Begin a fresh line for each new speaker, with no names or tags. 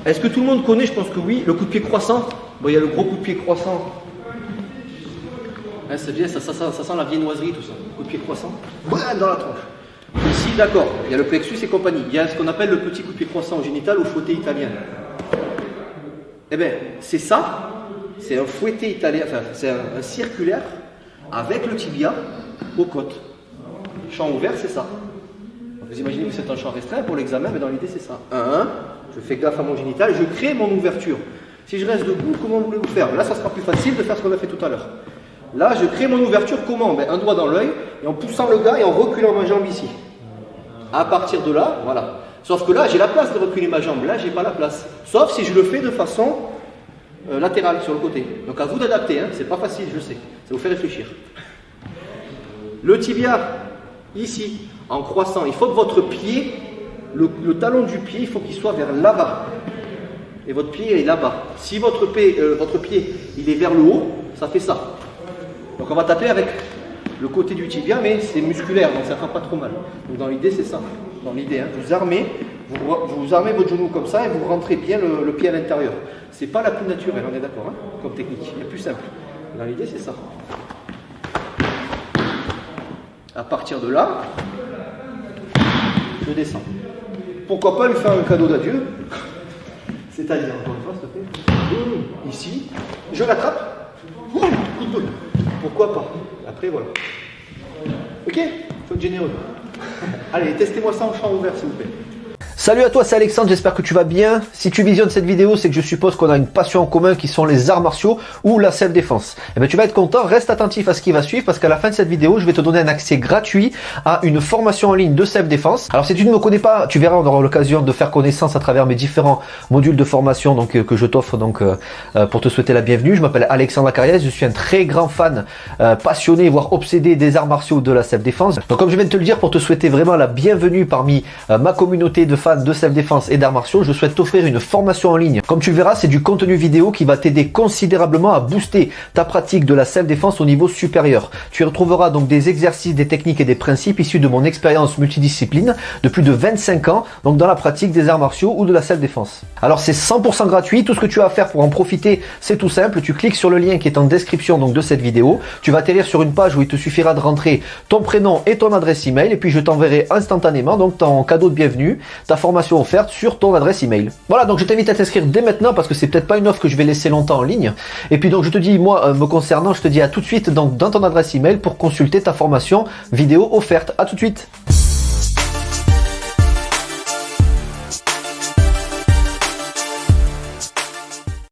Est-ce que tout le monde connaît, je pense que oui, le coup de pied croissant? Bon, il y a le gros coup de pied croissant. Hein, c'est bien, ça sent la viennoiserie, tout ça. Coup de pied croissant. Voilà, dans la tronche. Ici, d'accord, il y a le plexus et compagnie. Il y a ce qu'on appelle le petit coup de pied croissant au génital ou fouetté italien. Eh bien, c'est ça. C'est un fouetté italien, enfin, c'est un circulaire avec le tibia aux côtes. Champ ouvert, c'est ça. Vous imaginez que c'est un champ restreint pour l'examen, mais dans l'idée, c'est ça. 1, je fais gaffe à mon génital, je crée mon ouverture. Si je reste debout, comment voulez-vous faire? Là, ça sera plus facile de faire ce qu'on a fait tout à l'heure. Là, je crée mon ouverture comment? Ben, un doigt dans l'œil, et en poussant le gars et en reculant ma jambe ici. À partir de là, voilà. Sauf que là, j'ai la place de reculer ma jambe. Là, j'ai pas la place. Sauf si je le fais de façon latérale, sur le côté. Donc à vous d'adapter, hein. C'est pas facile, je sais. Ça vous fait réfléchir. Le tibia, ici, en croissant, il faut que votre pied, le talon du pied, il faut qu'il soit vers là-bas. Et votre pied est là-bas. Si votre pied, il est vers le haut, ça fait ça. Donc on va taper avec le côté du tibia, mais c'est musculaire, donc ça ne fera pas trop mal. Donc dans l'idée, c'est ça. Dans l'idée, hein, vous armez votre genou comme ça et vous rentrez bien le pied à l'intérieur. C'est pas la plus naturelle, on est d'accord, hein, comme technique. La plus simple. Dans l'idée, c'est ça. À partir de là, je descends. Pourquoi pas lui faire un cadeau d'adieu? C'est-à-dire, encore une fois, s'il te plaît, ici, je l'attrape, pourquoi pas? Après, voilà. Ok? Faut être généreux. Allez, testez-moi ça en champ ouvert, s'il vous plaît. Salut à toi, c'est Alexandre, j'espère que tu vas bien. Si tu visionnes cette vidéo, c'est que je suppose qu'on a une passion en commun qui sont les arts martiaux ou la self-défense. Eh bien, tu vas être content, reste attentif à ce qui va suivre parce qu'à la fin de cette vidéo, je vais te donner un accès gratuit à une formation en ligne de self-défense. Alors, si tu ne me connais pas, tu verras, on aura l'occasion de faire connaissance à travers mes différents modules de formation que je t'offre pour te souhaiter la bienvenue. Je m'appelle Alexandre Acariès, je suis un très grand fan, passionné, voire obsédé des arts martiaux de la self-défense. Donc, comme je viens de te le dire, pour te souhaiter vraiment la bienvenue parmi ma communauté de fans de self-défense et d'arts martiaux, je souhaite t'offrir une formation en ligne. Comme tu le verras, c'est du contenu vidéo qui va t'aider considérablement à booster ta pratique de la self-défense au niveau supérieur. Tu y retrouveras donc des exercices, des techniques et des principes issus de mon expérience multidiscipline de plus de 25 ans, donc dans la pratique des arts martiaux ou de la self-défense. Alors c'est 100% gratuit, tout ce que tu as à faire pour en profiter, c'est tout simple, tu cliques sur le lien qui est en description donc de cette vidéo, tu vas atterrir sur une page où il te suffira de rentrer ton prénom et ton adresse email et puis je t'enverrai instantanément donc ton cadeau de bienvenue, ta formation offerte sur ton adresse email. Voilà, donc je t'invite à t'inscrire dès maintenant parce que c'est peut-être pas une offre que je vais laisser longtemps en ligne. Et puis donc je te dis, moi me concernant, je te dis à tout de suite donc dans ton adresse email pour consulter ta formation vidéo offerte. À tout de suite.